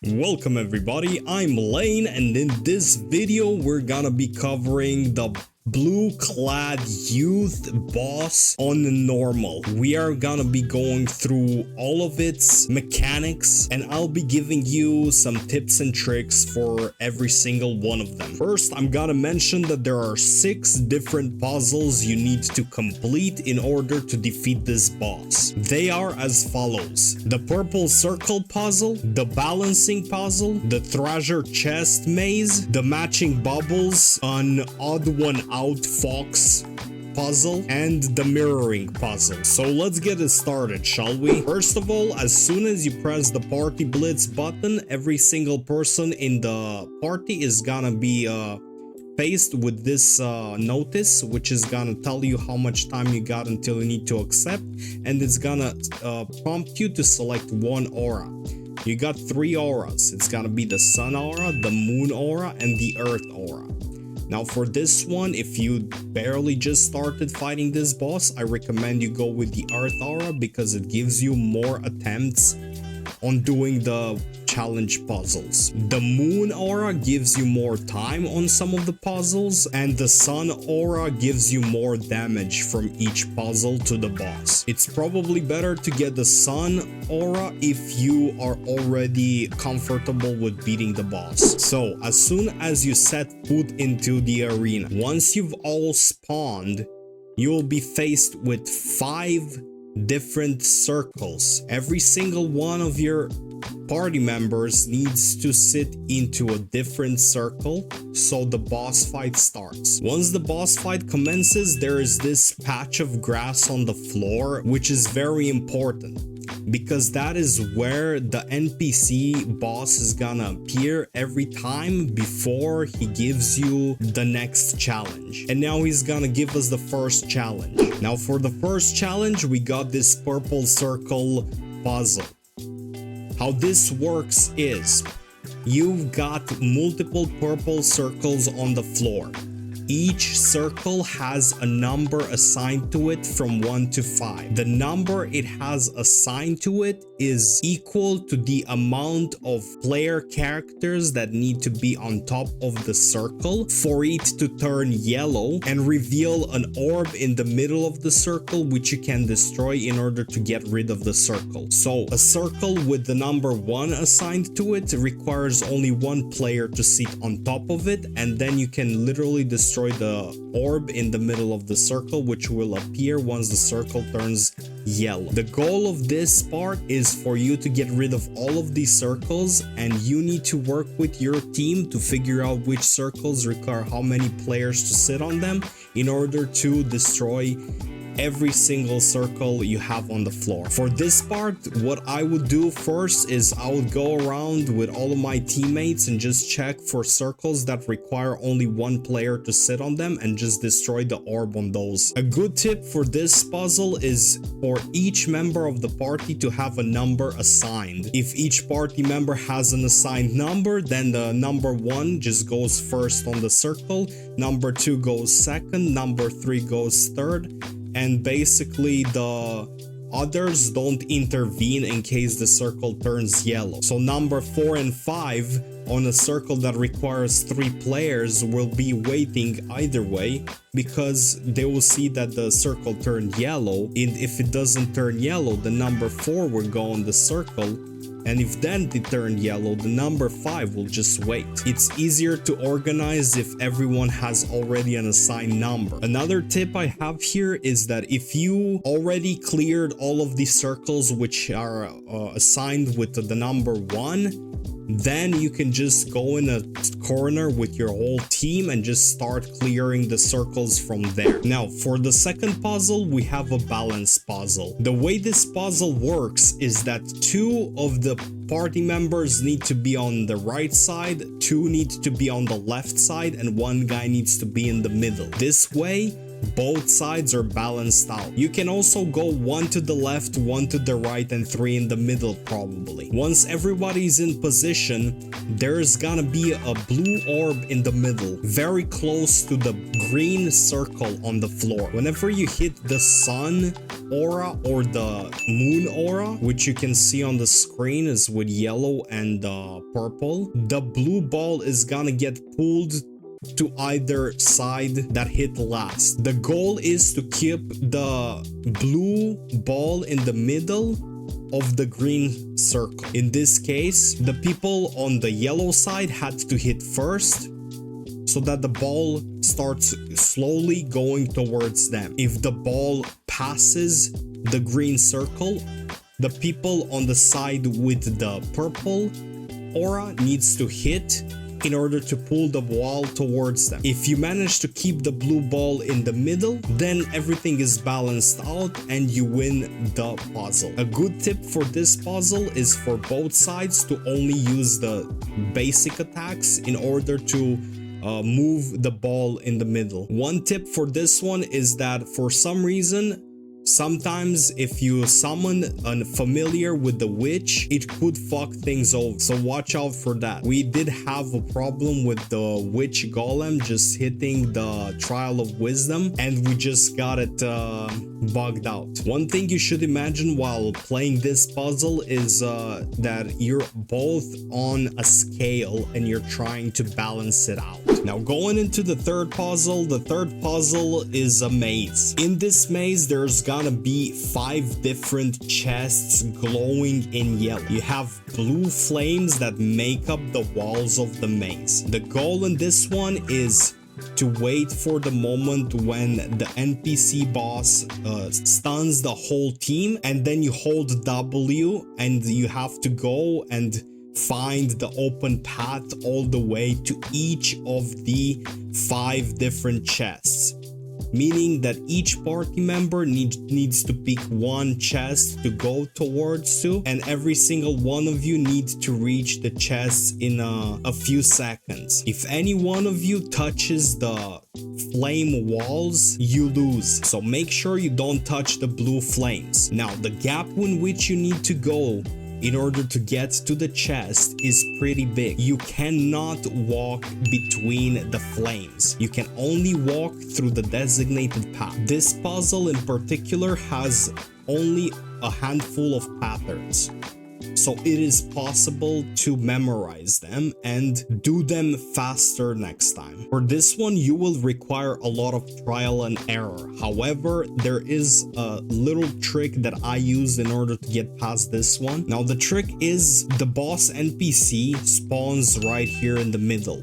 Welcome everybody, I'm Lane, and in this video we're gonna be covering the Blue-Clad Youth boss on normal. We are gonna be going through all of its mechanics, and I'll be giving you some tips and tricks for every single one of them. First, I'm gonna mention that there are 6 different puzzles you need to complete in order to defeat this boss. They are as follows: the purple circle puzzle, the balancing puzzle, the treasure chest maze, the matching bubbles, an odd one out fox puzzle, and the mirroring puzzle. So let's get it started, shall we? First of all, as soon as you press the party blitz button, every single person in the party is gonna be faced with this notice, which is gonna tell you how much time you got until you need to accept, and it's gonna prompt you to select one aura. You got 3 auras. It's gonna be the sun aura, the moon aura, and the earth aura. Now for this one, if you barely just started fighting this boss, I recommend you go with the earth aura because it gives you more attempts on doing the challenge puzzles. The moon aura gives you more time on some of the puzzles, and the sun aura gives you more damage from each puzzle to the boss. It's probably better to get the sun aura if you are already comfortable with beating the boss. So as soon as you set foot into the arena, once you've all spawned, you will be faced with 5 different circles. Every single one of your party members needs to sit into a different circle so the boss fight starts. Once the boss fight commences, there is this patch of grass on the floor, which is very important because that is where the NPC boss is gonna appear every time before he gives you the next challenge. And now he's gonna give us the first challenge. Now for the first challenge, we got this purple circle puzzle. How this works is, you've got multiple purple circles on the floor. Each circle has a number assigned to it from 1 to 5. The number it has assigned to it is equal to the amount of player characters that need to be on top of the circle for it to turn yellow and reveal an orb in the middle of the circle, which you can destroy in order to get rid of the circle. So a circle with the number 1 assigned to it requires only 1 player to sit on top of it, and then you can literally destroy the orb in the middle of the circle, which will appear once the circle turns yellow. The goal of this part is for you to get rid of all of these circles, and you need to work with your team to figure out which circles require how many players to sit on them in order to destroy every single circle you have on the floor. For this part, what I would do first is I would go around with all of my teammates and just check for circles that require only 1 player to sit on them and just destroy the orb on those. A good tip for this puzzle is for each member of the party to have a number assigned. If each party member has an assigned number, then the number 1 just goes first on the circle, number 2 goes second, number 3 goes third, and basically the others don't intervene in case the circle turns yellow. So number 4 and 5 on a circle that requires 3 players will be waiting either way because they will see that the circle turned yellow, and if it doesn't turn yellow, the number 4 will go on the circle, and if then it turned yellow, the number 5 will just wait. It's easier to organize if everyone has already an assigned number. Another tip I have here is that if you already cleared all of these circles which are assigned with the number 1, then you can just go in a corner with your whole team and just start clearing the circles from there. Now for the second puzzle, we have a balance puzzle. The way this puzzle works is that 2 of the party members need to be on the right side, 2 need to be on the left side, and 1 guy needs to be in the middle. This way both sides are balanced out. You can also go 1 to the left, 1 to the right, and 3 in the middle probably. Once everybody's in position, there's gonna be a blue orb in the middle, very close to the green circle on the floor. Whenever you hit the sun aura or the moon aura, which you can see on the screen is with yellow and purple, the blue ball is gonna get pulled to either side that hit last. The goal is to keep the blue ball in the middle of the green circle. In this case, the people on the yellow side had to hit first so that the ball starts slowly going towards them. If the ball passes the green circle, the people on the side with the purple aura needs to hit in order to pull the ball towards them. If you manage to keep the blue ball in the middle, then everything is balanced out and you win the puzzle. A good tip for this puzzle is for both sides to only use the basic attacks in order to move the ball in the middle. One tip for this one is that for some reason, sometimes if you summon a familiar with the witch, it could fuck things over, so watch out for that. We did have a problem with the witch golem just hitting the trial of wisdom and we just got it bugged out. One thing you should imagine while playing this puzzle is that you're both on a scale and you're trying to balance it out. Now going into the third puzzle is a maze. In this maze there's gonna be 5 different chests glowing in yellow. You have blue flames that make up the walls of the maze. The goal in this one is to wait for the moment when the NPC boss stuns the whole team, and then you hold W and you have to go and find the open path all the way to each of the 5 different chests. Meaning that each party member needs to pick one chest to go towards to, and every single one of you needs to reach the chests in a few seconds. If any one of you touches the flame walls, you lose. So make sure you don't touch the blue flames. Now the gap in which you need to go in order to get to the chest is pretty big. You cannot walk between the flames. You can only walk through the designated path. This puzzle in particular has only a handful of patterns, so it is possible to memorize them and do them faster next time. For this one, you will require a lot of trial and error. However, there is a little trick that I used in order to get past this one. Now, the trick is the boss NPC spawns right here in the middle.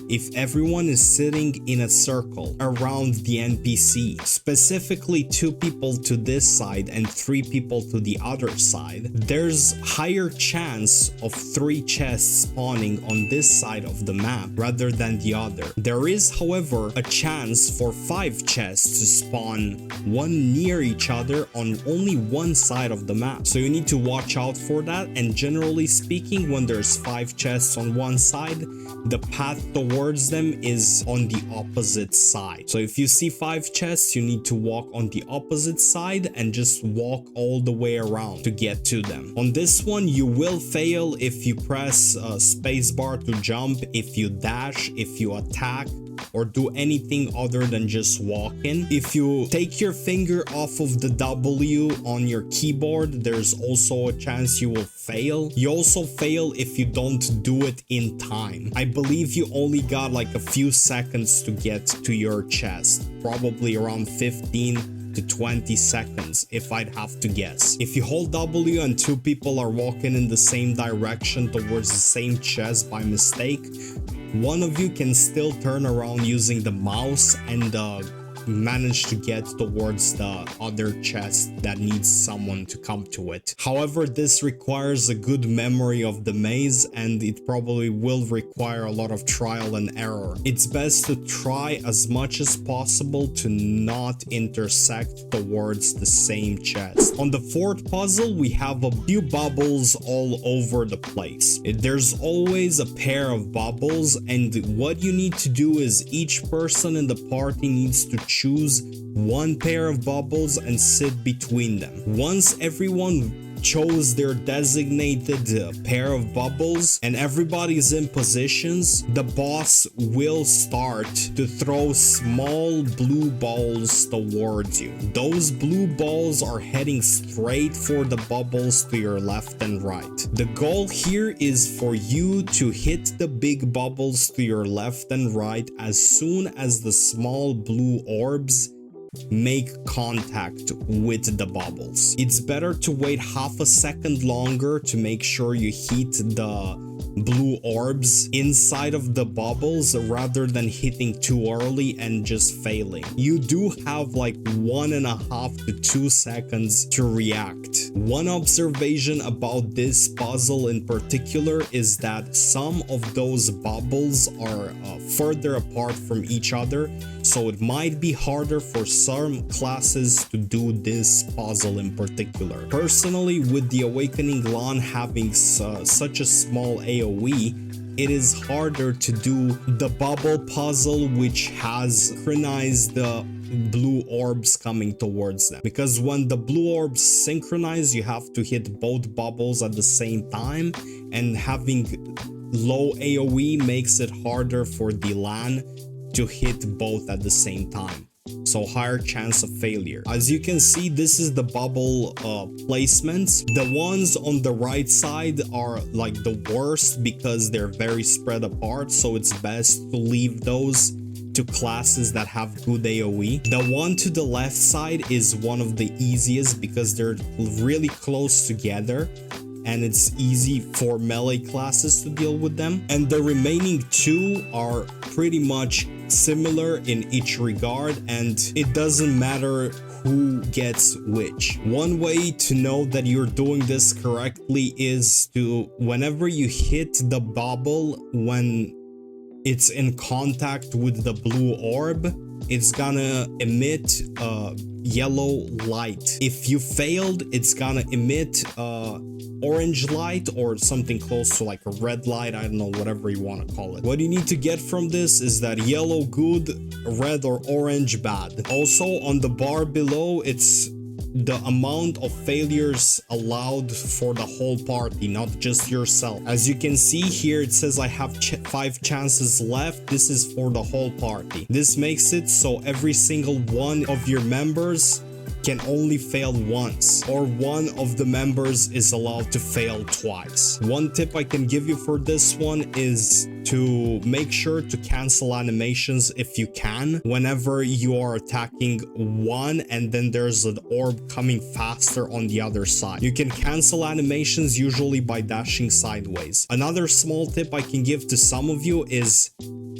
If everyone is sitting in a circle around the NPC, specifically 2 people to this side and 3 people to the other side, there's higher chance of 3 chests spawning on this side of the map rather than the other. There is, however, a chance for 5 chests to spawn, one near each other on only one side of the map. So you need to watch out for that, and generally speaking, when there's 5 chests on one side, the path towards them is on the opposite side. So if you see 5 chests, you need to walk on the opposite side and just walk all the way around to get to them. On this one, you will fail if you press spacebar to jump, if you dash, if you attack, or do anything other than just walking. If you take your finger off of the W on your keyboard, there's also a chance you will fail. You also fail if you don't do it in time. I believe you only got like a few seconds to get to your chest, probably around 15 to 20 seconds if I'd have to guess. If you hold W and 2 people are walking in the same direction towards the same chest by mistake, one of you can still turn around using the mouse and manage to get towards the other chest that needs someone to come to it. However, this requires a good memory of the maze, and it probably will require a lot of trial and error. It's best to try as much as possible to not intersect towards the same chest. On the 4th puzzle, we have a few bubbles all over the place. There's always a pair of bubbles, and what you need to do is each person in the party needs to choose one pair of bubbles and sit between them. Once everyone chose their designated pair of bubbles and everybody's in positions, the boss will start to throw small blue balls towards you. Those blue balls are heading straight for the bubbles to your left and right. The goal here is for you to hit the big bubbles to your left and right as soon as the small blue orbs make contact with the bubbles. It's better to wait half a second longer to make sure you hit the blue orbs inside of the bubbles rather than hitting too early and just failing. You do have like 1.5 to 2 seconds to react. One observation about this puzzle in particular is that some of those bubbles are further apart from each other, so it might be harder for some classes to do this puzzle in particular. Personally, with the Awakening Lan having such a small AoE, it is harder to do the bubble puzzle which has synchronized the blue orbs coming towards them, because when the blue orbs synchronize, you have to hit both bubbles at the same time, and having low AoE makes it harder for the Lan to hit both at the same time, so higher chance of failure. As you can see, this is the bubble placements. The ones on the right side are like the worst because they're very spread apart, so it's best to leave those to classes that have good AoE. The one to the left side is one of the easiest because they're really close together and it's easy for melee classes to deal with them. And the remaining two are pretty much similar in each regard, and it doesn't matter who gets which. One way to know that you're doing this correctly is to, whenever you hit the bubble, when it's in contact with the blue orb, it's gonna emit yellow light. If you failed, it's gonna emit orange light or something close to like a red light. I don't know, whatever you want to call it. What you need to get from this is that yellow good, red or orange bad. Also on the bar below, it's the amount of failures allowed for the whole party, not just yourself. As you can see here, it says I have 5 chances left. This is for the whole party. This makes it so every single one of your members can only fail once, or one of the members is allowed to fail twice. One tip I can give you for this one is to make sure to cancel animations if you can whenever you are attacking one and then there's an orb coming faster on the other side. You can cancel animations usually by dashing sideways. Another small tip I can give to some of you is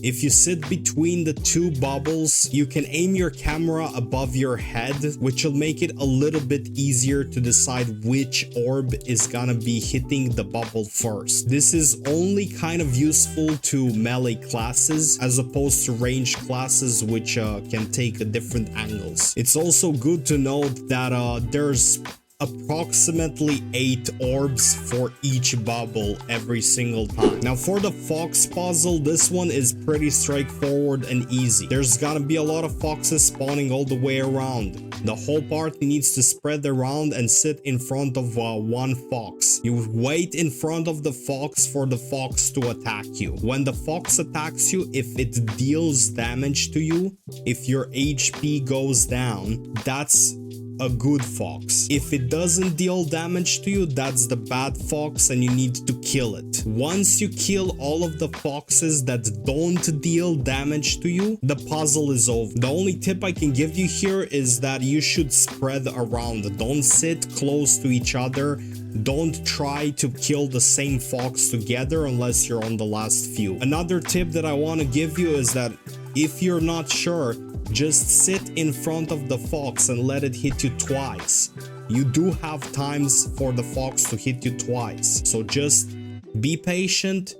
if you sit between the two bubbles, you can aim your camera above your head, which will make it a little bit easier to decide which orb is gonna be hitting the bubble first. This is only kind of useful to melee classes as opposed to range classes, which can take different angles. It's also good to note that there's approximately 8 orbs for each bubble every single time. Now for the fox puzzle, this one is pretty straightforward and easy. There's gonna be a lot of foxes spawning all the way around. The whole party needs to spread around and sit in front of one fox. You wait in front of the fox for the fox to attack you. When the fox attacks you, if it deals damage to you, if your HP goes down, that's a good fox. If it doesn't deal damage to you, that's the bad fox and you need to kill it. Once you kill all of the foxes that don't deal damage to you, the puzzle is over. The only tip I can give you here is that you should spread around. Don't sit close to each other. Don't try to kill the same fox together unless you're on the last few. Another tip that I want to give you is that if you're not sure, just sit in front of the fox and let it hit you twice. You do have times for the fox to hit you twice. So just be patient,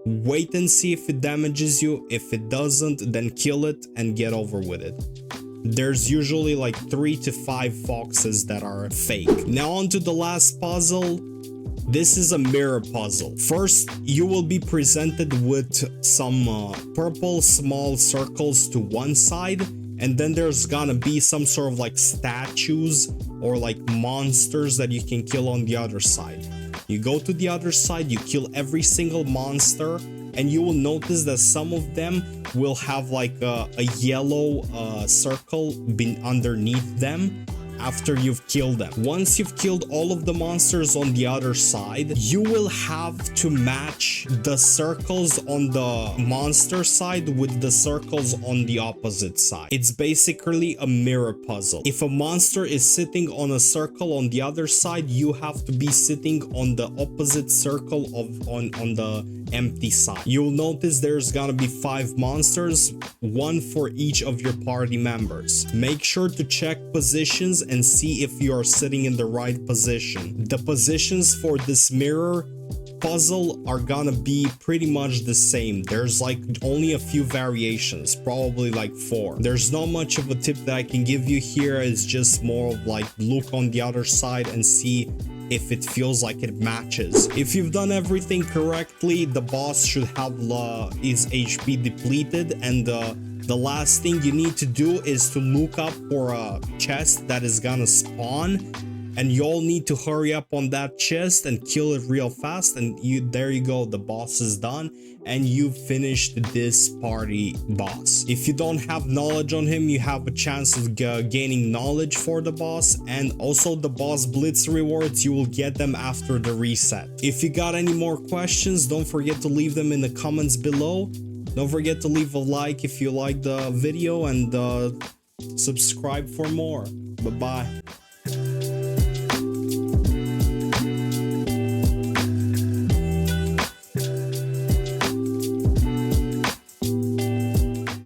wait and see if it damages you. If it doesn't, then kill it and get over with it. There's usually like 3 to 5 foxes that are fake. Now on to the last puzzle. This is a mirror puzzle. First, you will be presented with some purple small circles to one side, And then there's gonna be some sort of like statues or like monsters that you can kill on the other side. You go to the other side, you kill every single monster, and you will notice that some of them will have like a yellow circle underneath them after you've killed them. Once you've killed all of the monsters on the other side, you will have to match the circles on the monster side with the circles on the opposite side. It's basically a mirror puzzle. If a monster is sitting on a circle on the other side, you have to be sitting on the opposite circle on the empty side. You'll notice there's gonna be 5 monsters, 1 for each of your party members. Make sure to check positions and see if you are sitting in the right position. The positions for this mirror puzzle are gonna be pretty much the same. There's like only a few variations, probably like 4. There's not much of a tip that I can give you here. It's just more of like look on the other side and see if it feels like it matches. If you've done everything correctly, the boss should have his HP depleted, and the last thing you need to do is to look up for a chest that is gonna spawn, and you all need to hurry up on that chest and kill it real fast, and there you go, the boss is done and you've finished this party boss. If you don't have knowledge on him, you have a chance of gaining knowledge for the boss, and also the boss blitz rewards, you will get them after the reset. If you got any more questions, don't forget to leave them in the comments below. Don't forget to leave a like if you liked the video, and subscribe for more. Bye bye.